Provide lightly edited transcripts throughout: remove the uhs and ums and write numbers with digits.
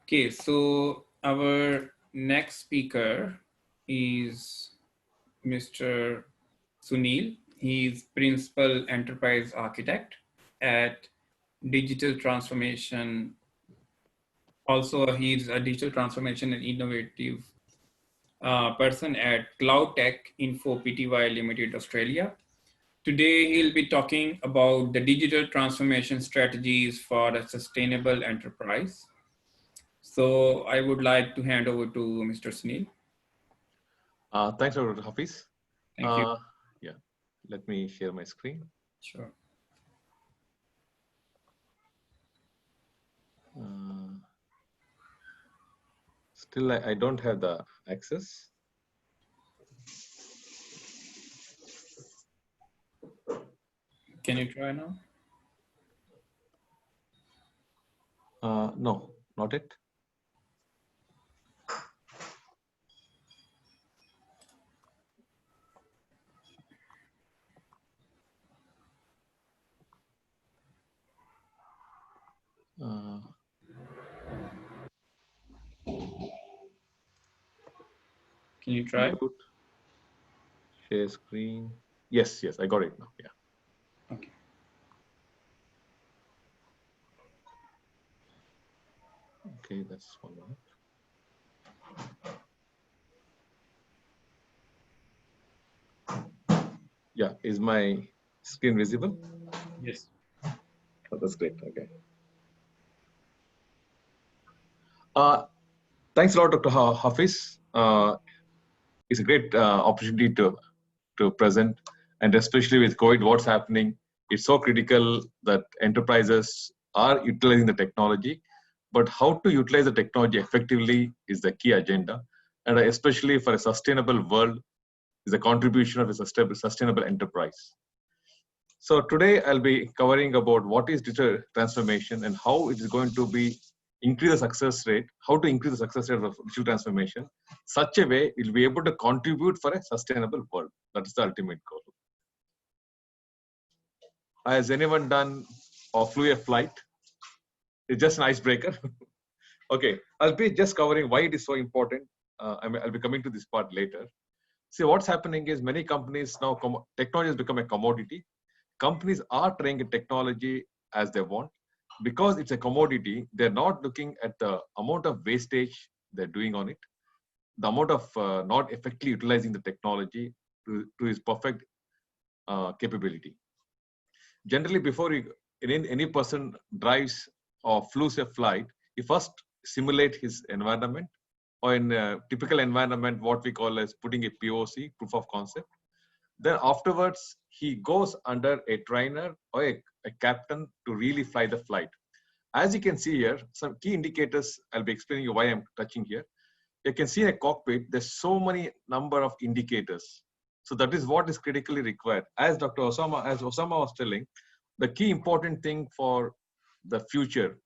Okay, so our next speaker is Mr. Sunil. He's Principal Enterprise Architect at Digital Transformation. Also, he's a digital transformation and innovative person at Cloud Tech Info Pty Limited, Australia. Today, he'll be talking about the digital transformation strategies for a sustainable enterprise. So I would like to hand over to Mr. Sunil. Thanks, Dr. Hafiz. Thank you. Yeah, let me share my screen. Sure. Still, I don't have the access. Can you try now? No, not it. Can you try? Mute. Share screen. Yes, I got it now. Yeah. Okay. Okay, that's 1 minute. Yeah, is my screen visible? Yes. Oh, that's great. Okay. Thanks a lot, Dr. Hafiz. It's a great opportunity to present, and especially with COVID, what's happening, it's so critical that enterprises are utilizing the technology, but how to utilize the technology effectively is the key agenda, and especially for a sustainable world is the contribution of a sustainable enterprise. So today I'll be covering about what is digital transformation and how it is going to be increase the success rate, how to increase the success rate of digital transformation, such a way it will be able to contribute for a sustainable world. That is the ultimate goal. Has anyone done or flew a flight? It's just an icebreaker. Okay, I'll be just covering why it is so important. I'll be coming to this part later. See, what's happening is many companies now, technology has become a commodity. Companies are trying technology as they want. Because it's a commodity, they're not looking at the amount of wastage they're doing on it, the amount of not effectively utilizing the technology to its perfect capability. Generally, before any person drives or flews a flight, he first simulate his environment, or in a typical environment, what we call as putting a POC, proof of concept. Then afterwards, he goes under a trainer or a captain to really fly the flight. As you can see here, some key indicators, I'll be explaining you why I'm touching here. You can see in a cockpit, there's so many number of indicators. So that is what is critically required. As Osama was telling, the key important thing for the future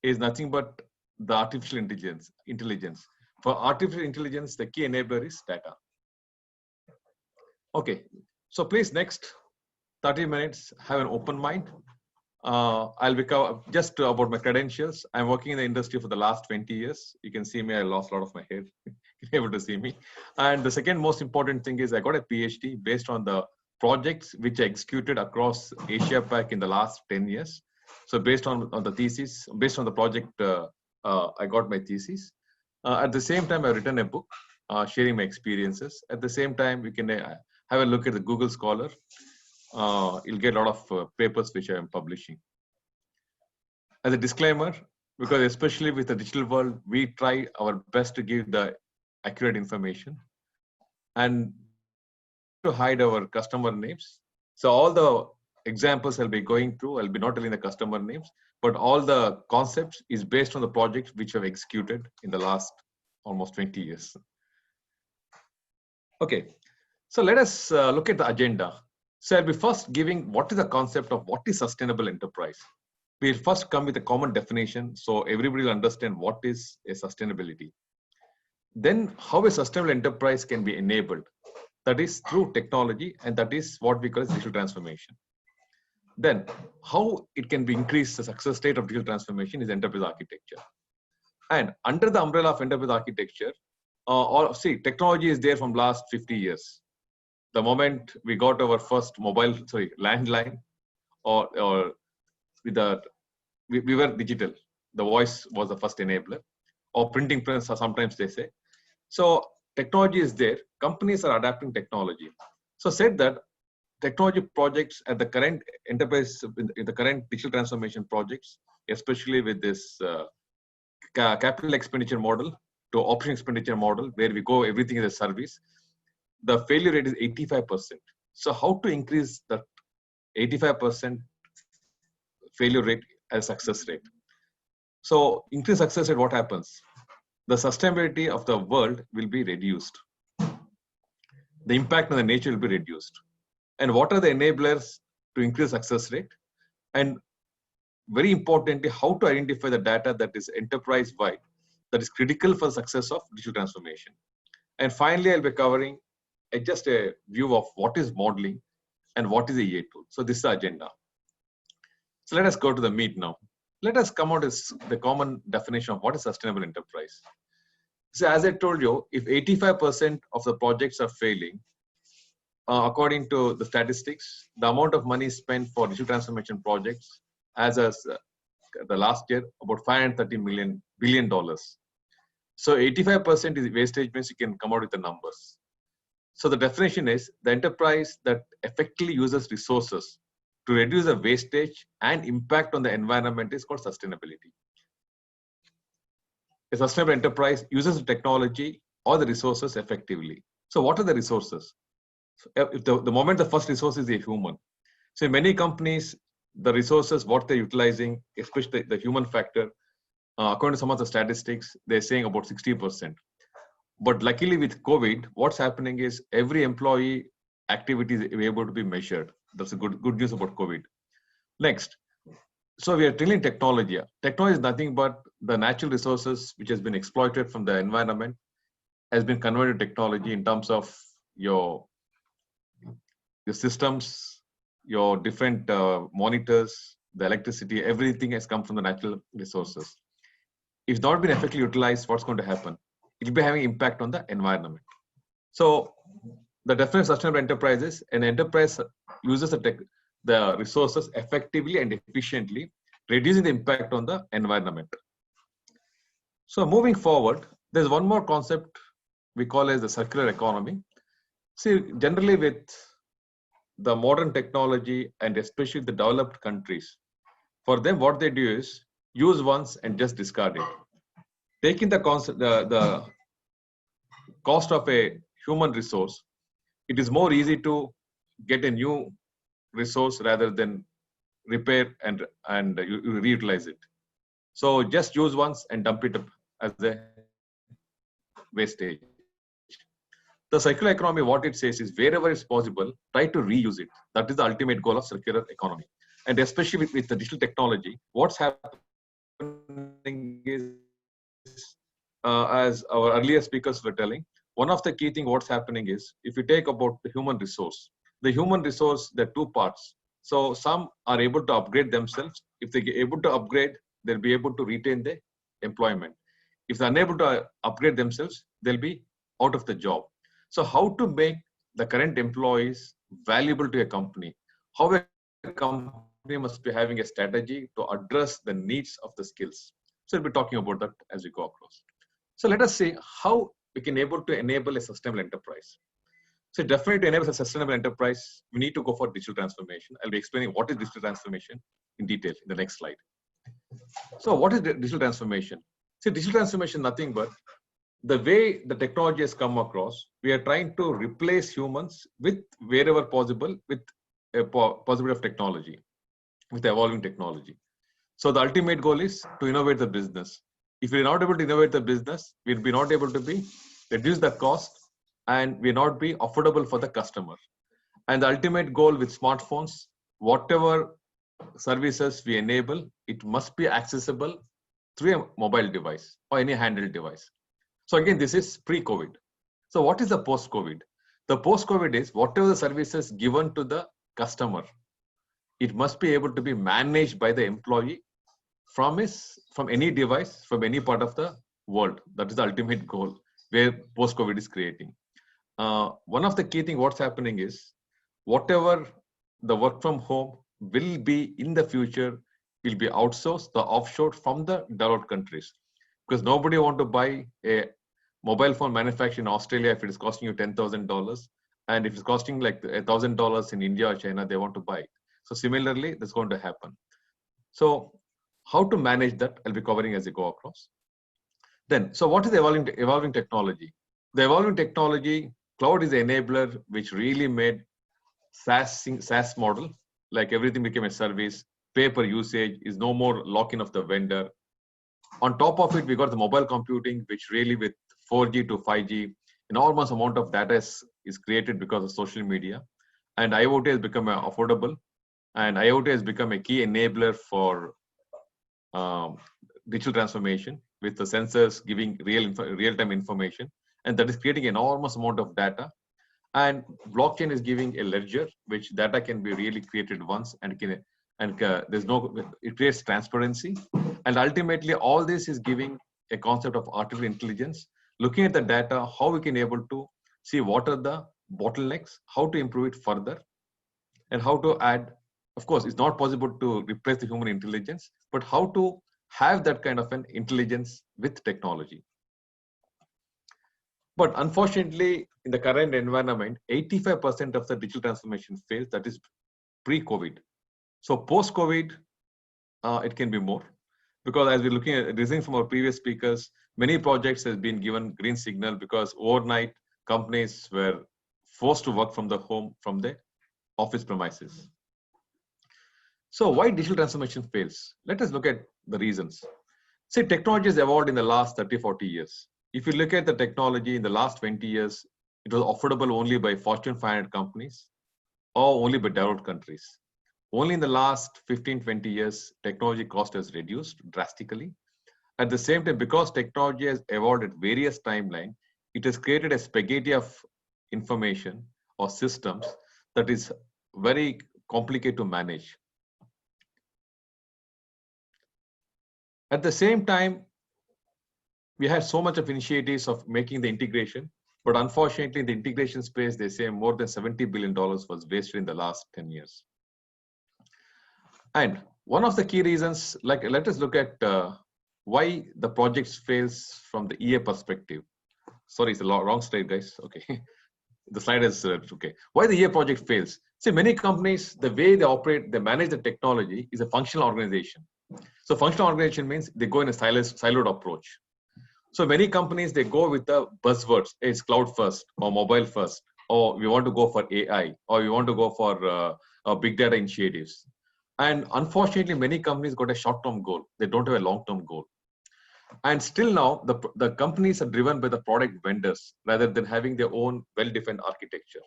is nothing but the artificial intelligence. For artificial intelligence, the key enabler is data. Okay, so please next 30 minutes, have an open mind. I'll be just about my credentials. I'm working in the industry for the last 20 years. You can see me, I lost a lot of my hair. You're able to see me. And the second most important thing is I got a PhD based on the projects which I executed across Asia Pac in the last 10 years. So based on the thesis, based on the project, I got my thesis. At the same time, I've written a book sharing my experiences. At the same time, we can have a look at the Google Scholar. You'll get a lot of papers which I am publishing. As a disclaimer, because especially with the digital world, we try our best to give the accurate information and to hide our customer names. So all the examples I'll be going through, I'll be not telling the customer names, but all the concepts is based on the projects which I've executed in the last almost 20 years. Okay, so let us look at the agenda. So I'll be first giving what is the concept of what is sustainable enterprise. We'll first come with a common definition so everybody will understand what is a sustainability. Then how a sustainable enterprise can be enabled. That is through technology, and that is what we call as digital transformation. Then how it can be increased the success rate of digital transformation is enterprise architecture. And under the umbrella of enterprise architecture, technology is there from last 50 years. The moment we got our first landline, or with the, we were digital. The voice was the first enabler, or printing press, sometimes they say. So technology is there. Companies are adapting technology. So said that technology projects at the current enterprise, in the current digital transformation projects, especially with this capital expenditure model to option expenditure model, where we go everything as a service, the failure rate is 85%. So how to increase that 85% failure rate as success rate? So increase success rate, what happens? The sustainability of the world will be reduced. The impact on the nature will be reduced. And what are the enablers to increase success rate? And very importantly, how to identify the data that is enterprise-wide, that is critical for the success of digital transformation. And finally, I'll be covering just a view of what is modeling and what is a EA tool. So this is the agenda. So let us go to the meat now. Let us come out with the common definition of what is sustainable enterprise. So as I told you, if 85% of the projects are failing, according to the statistics, the amount of money spent for digital transformation projects as of the last year, about $530 billion. So 85% is wastage, means you can come out with the numbers. So the definition is the enterprise that effectively uses resources to reduce the wastage and impact on the environment is called sustainability. A sustainable enterprise uses the technology or the resources effectively. So what are the resources? If the moment the first resource is a human. So in many companies, the resources, what they're utilizing, especially the human factor, according to some of the statistics, they're saying about 60%. But luckily with COVID, what's happening is every employee activity is able to be measured. That's a good news about COVID. Next, so we are dealing technology. Technology is nothing but the natural resources which has been exploited from the environment has been converted to technology in terms of your systems, your different monitors, the electricity, everything has come from the natural resources. If not been effectively utilized, what's going to happen? It will be having impact on the environment. So the definition of sustainable enterprise is an enterprise uses the resources effectively and efficiently, reducing the impact on the environment. So moving forward, there's one more concept we call as the circular economy. See, generally with the modern technology and especially the developed countries, for them what they do is use once and just discard it. Taking the cost of a human resource, it is more easy to get a new resource rather than repair and you reutilize it. So just use once and dump it as a wastage. The circular economy, what it says is wherever it's possible, try to reuse it. That is the ultimate goal of circular economy. And especially with the digital technology, what's happening is, as our earlier speakers were telling, one of the key things what's happening is, if you take about the human resource, there are two parts. So some are able to upgrade themselves. If they're able to upgrade, they'll be able to retain their employment. If they're unable to upgrade themselves, they'll be out of the job. So how to make the current employees valuable to a company? How a company must be having a strategy to address the needs of the skills. So we'll be talking about that as we go across. So let us see how we can able to enable a sustainable enterprise. So definitely to enable a sustainable enterprise, we need to go for digital transformation. I'll be explaining what is digital transformation in detail in the next slide. So what is digital transformation? See, digital transformation, nothing but the way the technology has come across, we are trying to replace humans with wherever possible with a possibility of technology, with evolving technology. So the ultimate goal is to innovate the business. If we're not able to innovate the business, we'll be not able to reduce the cost and will not be affordable for the customer. And the ultimate goal with smartphones, whatever services we enable, it must be accessible through a mobile device or any handheld device. So again, this is pre-COVID. So what is the post-COVID? The post-COVID is whatever the services given to the customer, it must be able to be managed by the employee from any device, from any part of the world. That is the ultimate goal where post-COVID is creating. One of the key thing what's happening is whatever the work from home will be in the future will be outsourced, the offshore from the developed countries, because nobody want to buy a mobile phone manufactured in Australia if it is costing you $10,000, and if it's costing like $1,000 in India or China, they want to buy it. So similarly, that's going to happen. So how to manage that, I'll be covering as I go across. Then, so what is the evolving technology? The evolving technology, cloud is the enabler which really made SaaS model, like everything became a service, pay per usage, is no more lock-in of the vendor. On top of it, we got the mobile computing, which really with 4G to 5G, enormous amount of data is created because of social media. And IoT has become affordable, and IoT has become a key enabler for digital transformation, with the sensors giving real-time information, and that is creating enormous amount of data. And blockchain is giving a ledger which data can be really created once, and it creates transparency. And ultimately, all this is giving a concept of artificial intelligence, looking at the data, how we can able to see what are the bottlenecks, how to improve it further, and how to add. Of course, it's not possible to replace the human intelligence, but how to have that kind of an intelligence with technology. But unfortunately, in the current environment, 85% of the digital transformation fails. That is pre-COVID. So post-COVID, it can be more, because as we're looking at listening from our previous speakers, many projects has been given green signal because overnight companies were forced to work from the home, from the office premises. So why digital transformation fails? Let us look at the reasons. See, technology has evolved in the last 30, 40 years. If you look at the technology in the last 20 years, it was affordable only by Fortune 500 companies or only by developed countries. Only in the last 15, 20 years, technology cost has reduced drastically. At the same time, because technology has evolved at various timelines, it has created a spaghetti of information or systems that is very complicated to manage. At the same time, we had so much of initiatives of making the integration, but unfortunately, in the integration space, they say more than $70 billion was wasted in the last 10 years. And one of the key reasons, like let us look at why the projects fails from the EA perspective. Sorry, it's the wrong slide, guys. Okay, the slide is okay. Why the EA project fails? See, many companies, the way they operate, they manage the technology is a functional organization. So functional organization means they go in a siloed approach. So many companies, they go with the buzzwords. It's cloud first or mobile first, or we want to go for AI, or we want to go for big data initiatives. And unfortunately, many companies got a short-term goal. They don't have a long-term goal. And still now, the companies are driven by the product vendors rather than having their own well-defined architecture.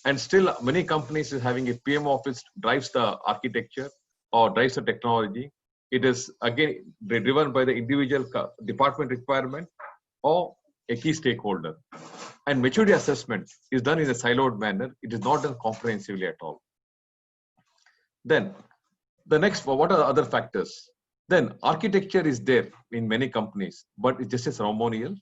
And still, many companies is having a PM office drives the architecture or drives the technology. It is again driven by the individual department requirement or a key stakeholder. And maturity assessment is done in a siloed manner. It is not done comprehensively at all. Then the next, what are the other factors? Then architecture is there in many companies, but it's just a ceremonial.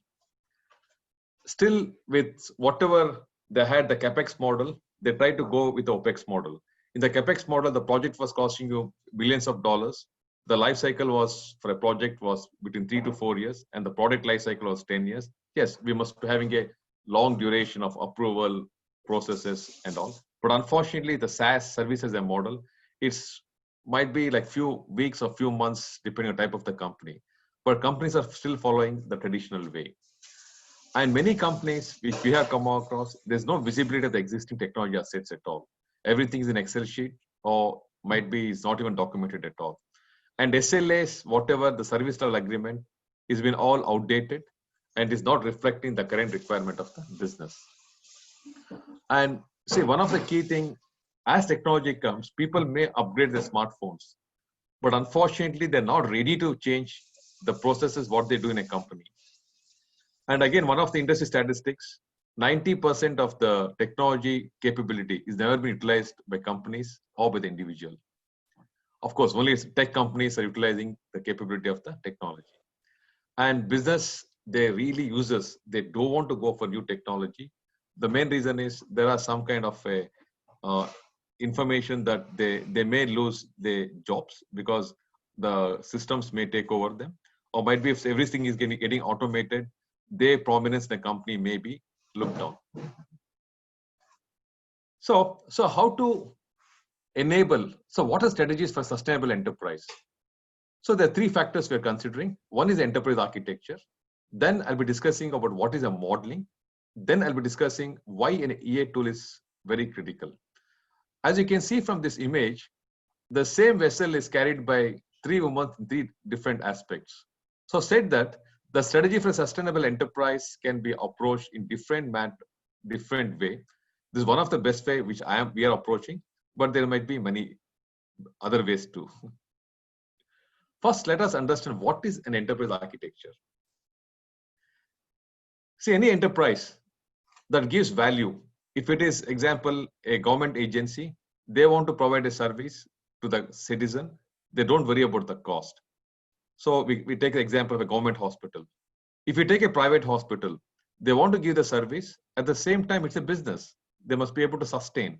Still, with whatever they had the CapEx model, they tried to go with the OpEx model. In the CapEx model, the project was costing you billions of dollars. The life cycle was for a project was between 3 to 4 years, and the product life cycle was 10 years. Yes, we must be having a long duration of approval processes and all. But unfortunately, the SaaS service as a model, it's might be like few weeks or few months depending on type of the company. But companies are still following the traditional way. And many companies which we have come across, there's no visibility of the existing technology assets at all. Everything is in Excel sheet or might be is not even documented at all. And SLAs, whatever the service level agreement, is been all outdated and is not reflecting the current requirement of the business. And see, one of the key things, as technology comes, people may upgrade their smartphones, but unfortunately, they're not ready to change the processes, what they do in a company. And again, one of the industry statistics, 90% of the technology capability is never been utilized by companies or by the individual. Of course, only tech companies are utilizing the capability of the technology. And business, they really users, they don't want to go for new technology. The main reason is there are some kind of a information that they may lose their jobs because the systems may take over them, or might be if everything is getting automated, their prominence in the company may be looked down. So how to enable? So what are strategies for sustainable enterprise? So there are three factors we're considering. One is enterprise architecture. Then I'll be discussing about what is a modeling. Then I'll be discussing why an EA tool is very critical. As you can see from this image, the same vessel is carried by three women in three different aspects. So said that the strategy for sustainable enterprise can be approached in different way. This is one of the best way which we are approaching, but there might be many other ways too. First, let us understand what is an enterprise architecture. See, any enterprise that gives value, if it is, example, a government agency, they want to provide a service to the citizen, they don't worry about the cost. So we take the example of a government hospital. If you take a private hospital, they want to give the service. At the same time, it's a business. They must be able to sustain.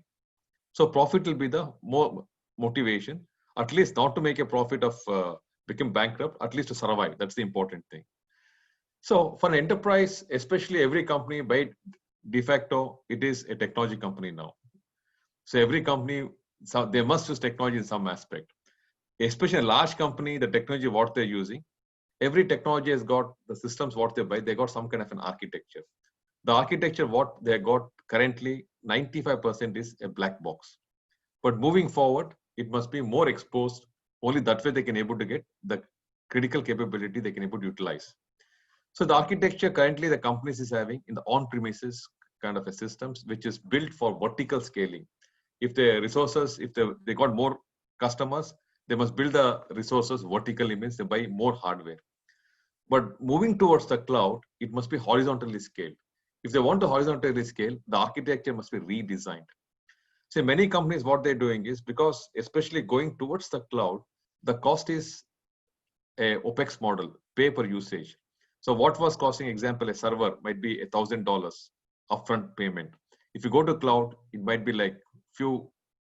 So profit will be the more motivation, at least not to make a profit of become bankrupt, at least to survive. That's the important thing. So for an enterprise, especially every company by de facto, it is a technology company now. So every company, so they must use technology in some aspect. Especially a large company, the technology what they're using, every technology has got the systems what they buy, they got some kind of an architecture. The architecture what they got currently, 95% is a black box. But moving forward, it must be more exposed. Only that way they can able to get the critical capability they can able to utilize. So the architecture currently the companies is having in the on-premises kind of a systems, which is built for vertical scaling. If the resources, if they got more customers, they must build the resources vertically, means they buy more hardware. But moving towards the cloud, it must be horizontally scaled. If they want to horizontally scale, the architecture must be redesigned. So many companies, what they're doing is, because especially going towards the cloud, the cost is a OPEX model, pay per usage. So what was costing, example, a server might be $1,000 upfront payment. If you go to cloud, it might be like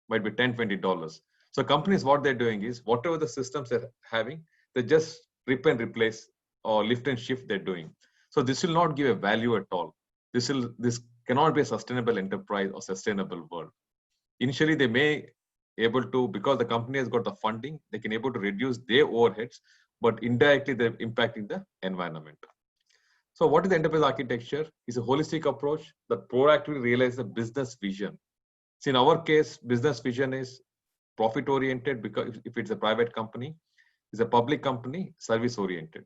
might be $10, $20. So companies, what they're doing is, whatever the systems they're having, they just rip and replace or lift and shift they're doing. So this will not give a value at all. This cannot be a sustainable enterprise or sustainable world. Initially, they may able to, because the company has got the funding, they can able to reduce their overheads, but indirectly they're impacting the environment. So what is the enterprise architecture? It's a holistic approach that proactively realizes the business vision. So in our case, business vision is profit oriented, because if it's a private company, it's a public company, service oriented.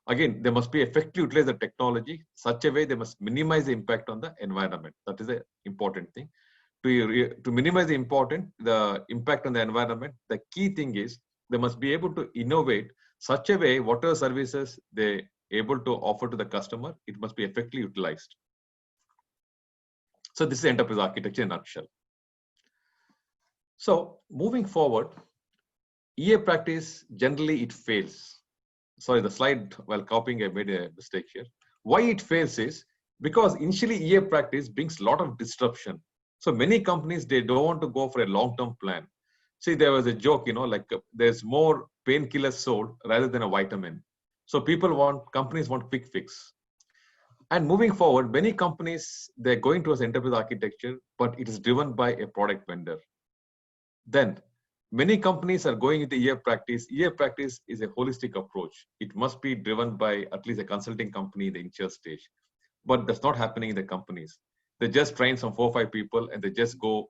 Again, they must be effectively utilize the technology such a way they must minimize the impact on the environment. That is the important thing. To minimize the impact on the environment, the key thing is they must be able to innovate such a way whatever services they able to offer to the customer, it must be effectively utilized. So this is enterprise architecture in a nutshell. So moving forward, EA practice, generally it fails. Sorry, the slide while copying, I made a mistake here. Why it fails is because initially EA practice brings a lot of disruption. So many companies, they don't want to go for a long-term plan. See, there was a joke, like there's more painkillers sold rather than a vitamin. So companies want quick fix. And moving forward, many companies, they're going towards enterprise architecture, but it is driven by a product vendor. Then many companies are going into EA practice. EA practice is a holistic approach. It must be driven by at least a consulting company in the initial stage, but that's not happening in the companies. They just train some 4 or 5 people and they just go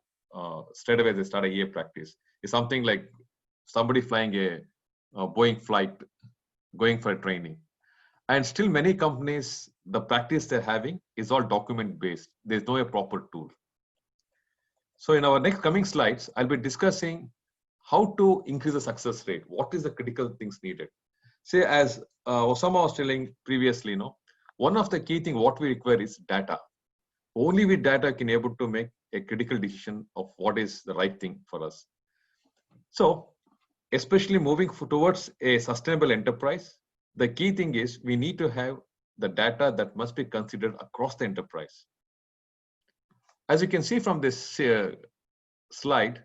straight away, they start a EA practice. It's something like somebody flying a Boeing flight, going for a training. And still many companies, the practice they're having is all document based. There's no a proper tool. So in our next coming slides, I'll be discussing how to increase the success rate. What is the critical things needed? Say, as Osama was telling previously, one of the key things what we require is data. Only with data can able to make a critical decision of what is the right thing for us. So especially moving towards a sustainable enterprise, the key thing is we need to have the data that must be considered across the enterprise. As you can see from this slide,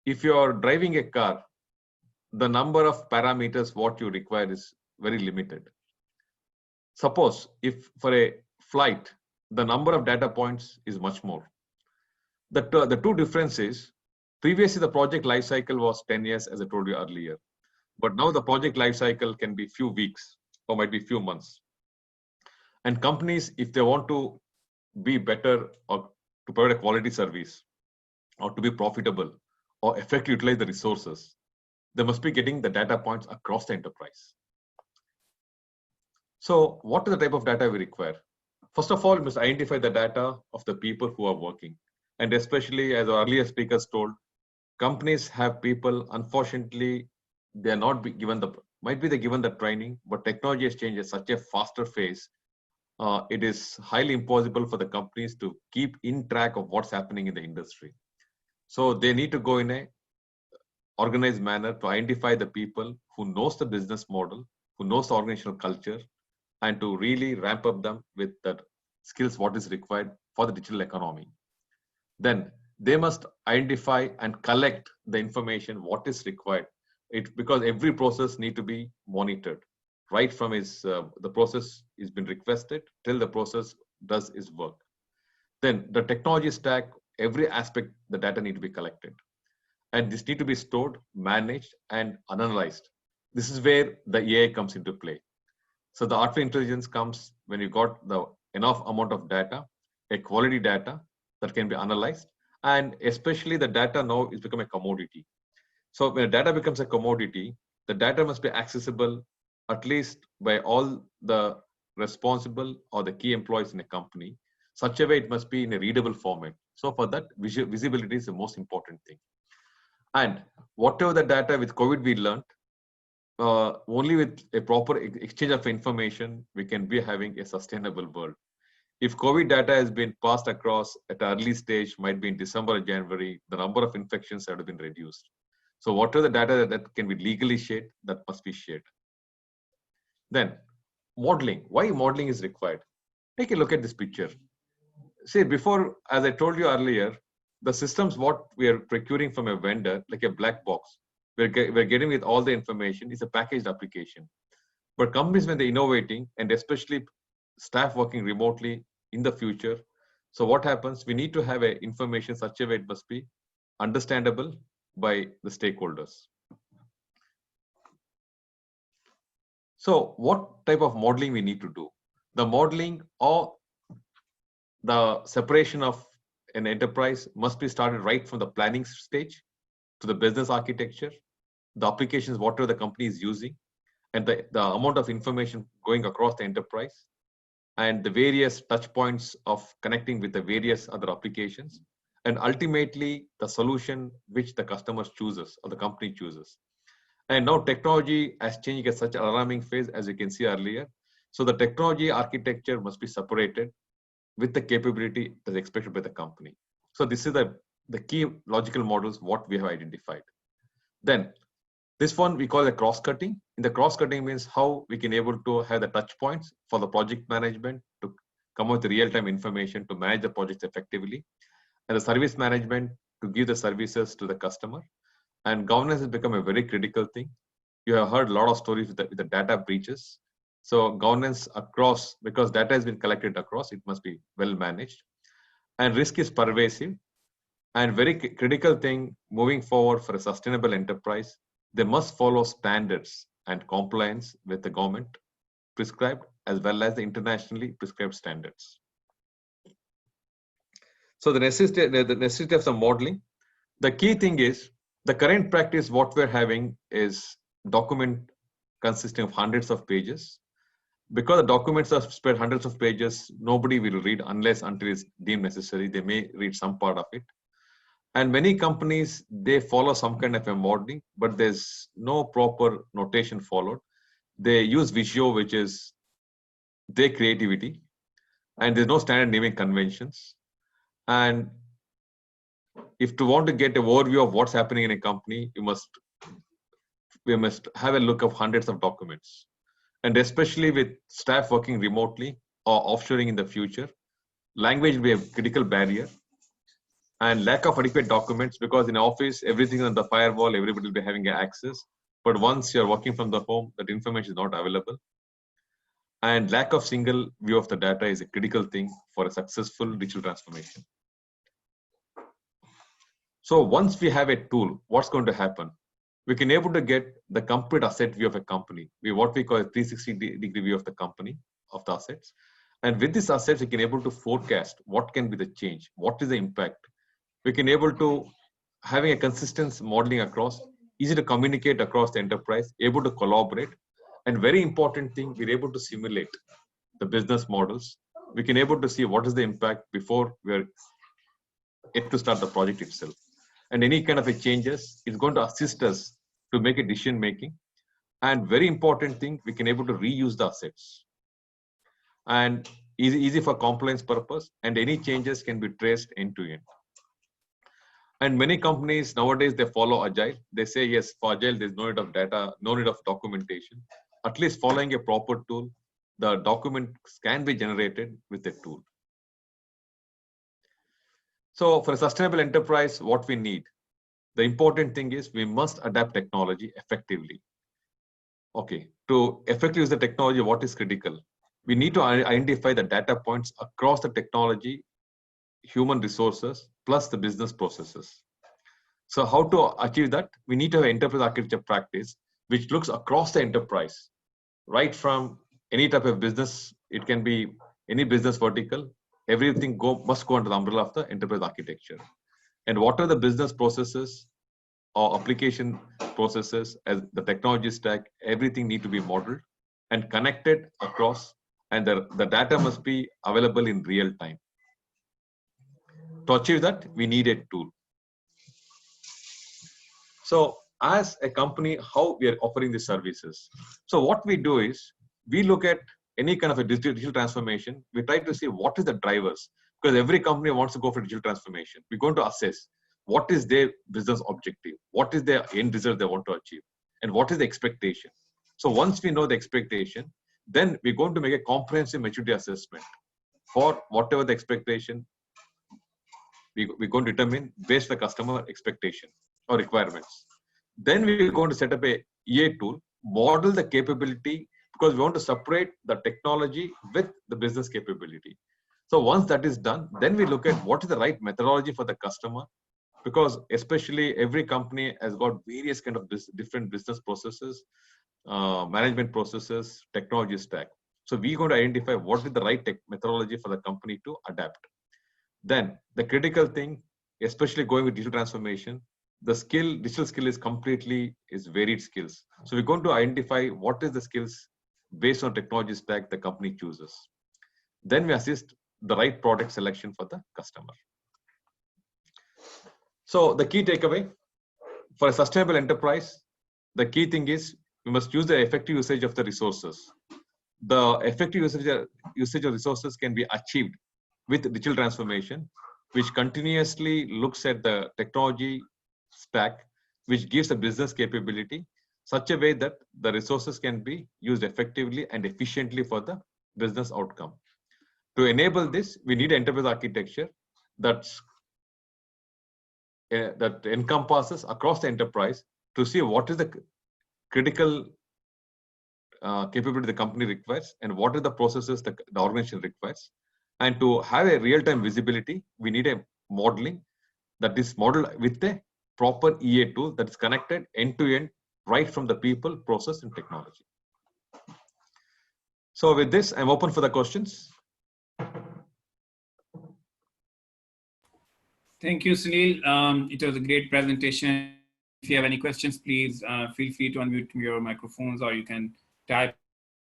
if you are driving a car, the number of parameters what you require is very limited. Suppose if for a flight, the number of data points is much more. The two differences, previously the project lifecycle was 10 years, as I told you earlier. But now the project lifecycle can be few weeks or might be few months. And companies, if they want to be better or to provide a quality service or to be profitable or effectively utilize the resources, they must be getting the data points across the enterprise. So what is the type of data we require? First of all, we must identify the data of the people who are working. And especially, as our earlier speakers told, companies have people, unfortunately, they are not given the, might be they given the training, but technology has changed at such a faster phase. It is highly impossible for the companies to keep in track of what's happening in the industry. So they need to go in a organized manner to identify the people who knows the business model, who knows the organizational culture, and to really ramp up them with the skills what is required for the digital economy. Then they must identify and collect the information what is required. Because every process need to be monitored, right from the process is been requested till the process does its work. Then the technology stack, every aspect, the data need to be collected. And this need to be stored, managed, and analyzed. This is where the AI comes into play. So the artificial intelligence comes when you got the enough amount of data, a quality data that can be analyzed, and especially the data now is become a commodity. So when data becomes a commodity, the data must be accessible at least by all the responsible or the key employees in a company, such a way it must be in a readable format. So for that, visibility is the most important thing. And whatever the data with COVID we learned, only with a proper exchange of information, we can be having a sustainable world. If COVID data has been passed across at an early stage, might be in December or January, the number of infections have been reduced. So whatever the data that can be legally shared, that must be shared. Then modeling. Why modeling is required? Take a look at this picture. See, before, as I told you earlier, the systems what we are procuring from a vendor, like a black box, we're getting with all the information, is a packaged application. But companies, when they're innovating, and especially staff working remotely in the future, so what happens? We need to have a information such a way it must be understandable by the stakeholders. So what type of modeling we need to do? The modeling or the separation of an enterprise must be started right from the planning stage to the business architecture, the applications, whatever the company is using, and the amount of information going across the enterprise, and the various touch points of connecting with the various other applications, and ultimately the solution which the customer chooses or the company chooses. And now technology has changed at such an alarming phase, as you can see earlier. So the technology architecture must be separated with the capability that's expected by the company. So this is the key logical models what we have identified. Then this one we call the cross-cutting. In the cross-cutting means how we can able to have the touch points for the project management to come out with real-time information to manage the projects effectively, and the service management to give the services to the customer. And governance has become a very critical thing. You have heard a lot of stories with the data breaches. So governance across, because data has been collected across, it must be well managed. And risk is pervasive. And very critical thing moving forward for a sustainable enterprise, they must follow standards and compliance with the government prescribed as well as the internationally prescribed standards. So the necessity of some modeling. The key thing is the current practice what we're having is document consisting of hundreds of pages. Because the documents are spread hundreds of pages, nobody will read unless until it's deemed necessary. They may read some part of it. And many companies, they follow some kind of a modeling, but there's no proper notation followed. They use Visio, which is their creativity, and there's no standard naming conventions. And if you want to get an overview of what's happening in a company, you must we must have a look of hundreds of documents. And especially with staff working remotely or offshoring in the future, language will be a critical barrier, and lack of adequate documents, because in office, everything on the firewall, everybody will be having access. But once you're working from the home, that information is not available. And lack of single view of the data is a critical thing for a successful digital transformation. So once we have a tool, what's going to happen? We can able to get the complete asset view of a company. What we call a 360-degree view of the company, of the assets. And with these assets, we can able to forecast what can be the change, what is the impact. We can able to having a consistent modeling across, easy to communicate across the enterprise, able to collaborate, and very important thing, we're able to simulate the business models. We can able to see what is the impact before we're yet to start the project itself. And any kind of a changes is going to assist us to make a decision making. And very important thing, we can able to reuse the assets. And easy for compliance purpose, and any changes can be traced end to end. And many companies nowadays, they follow Agile. They say, yes, for Agile, there's no need of data, no need of documentation. At least following a proper tool, the documents can be generated with a tool. So for a sustainable enterprise, what we need, the important thing is we must adapt technology effectively. Okay, to effectively use the technology, what is critical? We need to identify the data points across the technology, human resources, plus the business processes. So how to achieve that? We need to have enterprise architecture practice, which looks across the enterprise, right from any type of business. It can be any business vertical. Everything must go under the umbrella of the enterprise architecture. And what are the business processes or application processes as the technology stack? Everything need to be modeled and connected across, and the data must be available in real time. To achieve that, we need a tool. So as a company, how we are offering these services. So what we do is we look at any kind of a digital transformation. We try to see what is the drivers, because every company wants to go for digital transformation. We're going to assess what is their business objective, what is their end result they want to achieve, and what is the expectation. So once we know the expectation, then we're going to make a comprehensive maturity assessment for whatever the expectation we're going to determine based on the customer expectation or requirements. Then we're going to set up a EA tool, model the capability, because we want to separate the technology with the business capability. So once that is done, then we look at what is the right methodology for the customer, because especially every company has got various kind of different business processes, management processes, technology stack. So we're going to identify what is the right methodology for the company to adapt. Then the critical thing, especially going with digital transformation, the digital skill is varied skills. So we're going to identify what is the skills based on technology stack the company chooses. Then we assist the right product selection for the customer. So the key takeaway for a sustainable enterprise, the key thing is we must use the effective usage of the resources. The effective usage of resources can be achieved with digital transformation, which continuously looks at the technology stack, which gives a business capability such a way that the resources can be used effectively and efficiently for the business outcome. To enable this, we need enterprise architecture that encompasses across the enterprise to see what is the critical capability the company requires and what are the processes the organization requires. And to have a real-time visibility, we need a modeling that is modeled with a proper EA tool that is connected end-to-end, right from the people, process, and technology. So with this, I'm open for the questions. Thank you, Sunil. It was a great presentation. If you have any questions, please feel free to unmute your microphones, or you can type in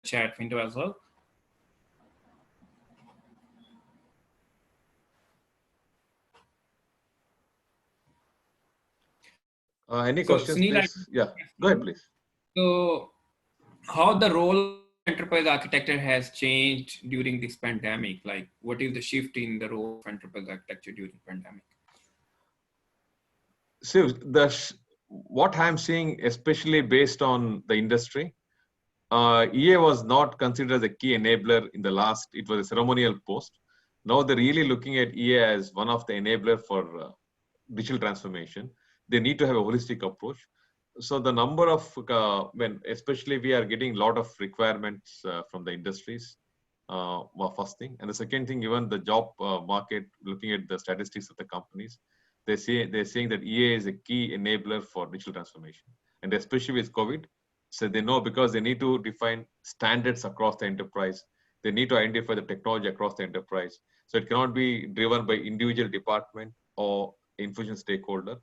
the chat window as well. Any questions, Sunil, please? Yeah, go ahead, please. So how the role of enterprise architecture has changed during this pandemic? Like, what is the shift in the role of enterprise architecture during the pandemic? So what I'm seeing, especially based on the industry, EA was not considered as a key enabler in the last, it was a ceremonial post. Now they're really looking at EA as one of the enabler for digital transformation. They need to have a holistic approach. So the number of, when especially we are getting a lot of requirements from the industries, first thing. And the second thing, even the job market, looking at the statistics of the companies, they're saying that EA is a key enabler for digital transformation. And especially with COVID, so they know because they need to define standards across the enterprise. They need to identify the technology across the enterprise. So it cannot be driven by individual department or information stakeholder.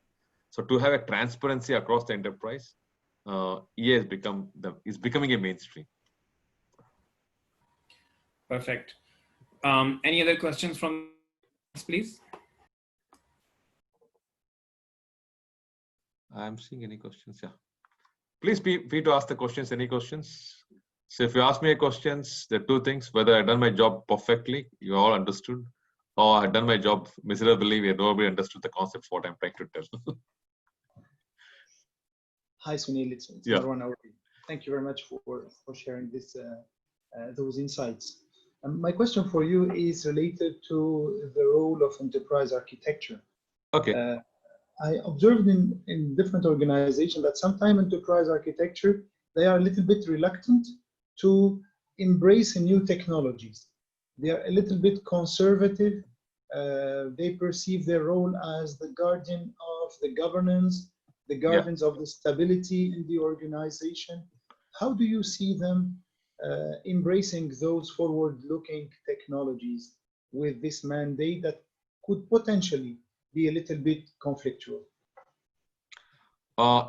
So to have a transparency across the enterprise, EA is becoming a mainstream. Perfect. Any other questions from us, please? I'm seeing any questions. Yeah. Please be free to ask the questions, any questions. So if you ask me questions, there are two things: whether I've done my job perfectly, you all understood, or I've done my job miserably, where nobody understood the concepts, what I'm trying to tell. Hi, Sunil. It's Yeah. Marwan Aouri. Thank you very much for sharing this those insights. My question for you is related to the role of enterprise architecture. Okay. I observed in different organizations that sometimes enterprise architecture, they are a little bit reluctant to embrace new technologies. They are a little bit conservative. They perceive their role as the guardian of the governance, the guardians of the stability in the organization. How do you see them embracing those forward-looking technologies with this mandate that could potentially be a little bit conflictual?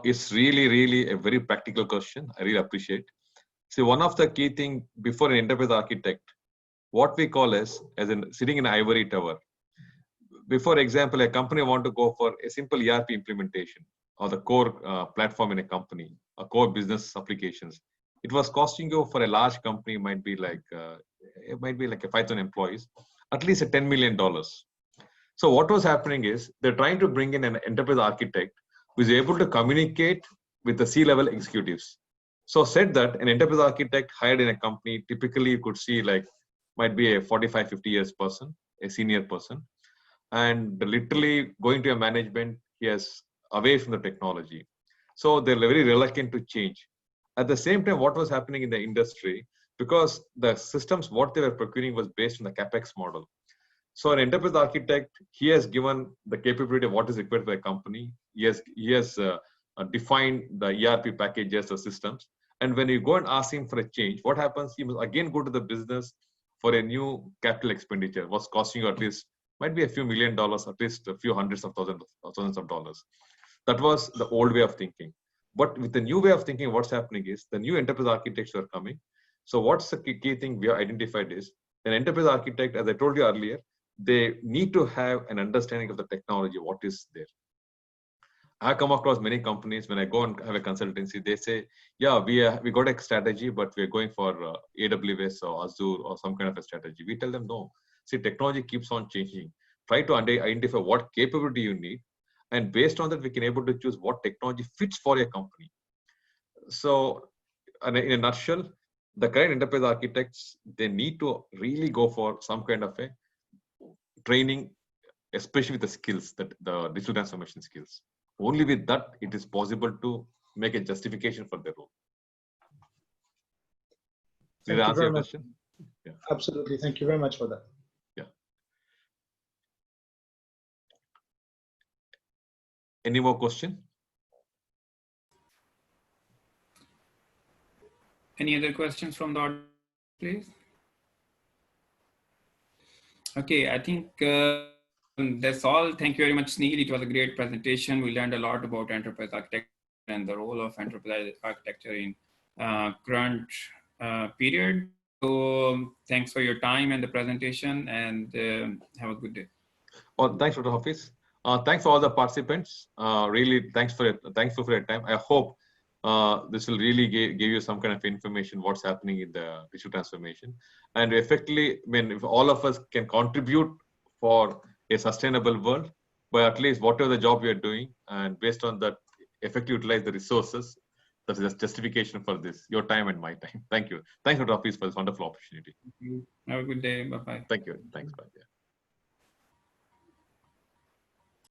It's really a very practical question. I really appreciate. See, one of the key things before an enterprise architect, what we call as in sitting in an ivory tower. Before example, a company want to go for a simple ERP implementation or the core platform in a company, a core business applications. It was costing you for a large company, might be like a 5,000 employees, at least a $10 million. So what was happening is they're trying to bring in an enterprise architect who is able to communicate with the C-level executives. So said that an enterprise architect hired in a company, typically you could see like, might be a 45, 50 years person, a senior person. And literally going to a management, he is away from the technology. So they're very reluctant to change. At the same time, what was happening in the industry, because the systems, what they were procuring was based on the CapEx model. So an enterprise architect, he has given the capability of what is required by a company. He has defined the ERP packages, the systems. And when you go and ask him for a change, what happens? He must again go to the business for a new capital expenditure, what's costing you at least, might be a few $1 million, at least a few hundreds of thousands of dollars. That was the old way of thinking. But with the new way of thinking, what's happening is the new enterprise architects are coming. So what's the key thing we have identified is an enterprise architect, as I told you earlier, they need to have an understanding of the technology, what is there. I come across many companies when I go and have a consultancy, they say, yeah, we got a strategy, but we're going for AWS or Azure or some kind of a strategy. We tell them, no, see, technology keeps on changing. Try to identify what capability you need. And based on that, we can able to choose what technology fits for your company. So in a nutshell, the current enterprise architects, they need to really go for some kind of a training, especially with the skills, that the digital transformation skills. Only with that, it is possible to make a justification for their role. Did I answer your question? Yeah. Absolutely. Thank you very much for that. Yeah. Any more question? Any other questions from the audience, please? Okay, I think that's all. Thank you very much, Sunil. It was a great presentation. We learned a lot about enterprise architecture and the role of enterprise architecture in current period. So thanks for your time and the presentation, and have a good day. Oh, thanks, Dr. Hafiz. Thanks for all the participants. Really, thankful for your time. I hope this will really give you some kind of information what's happening in the digital transformation. And effectively, if all of us can contribute for a sustainable world, but at least whatever the job we are doing, and based on that, effectively utilize the resources. That's just justification for this, your time and my time. Thank you. Thanks, Dr. Hafiz, for this wonderful opportunity. Have a good day. Bye-bye. Thank you. Thanks. Bye. Yeah.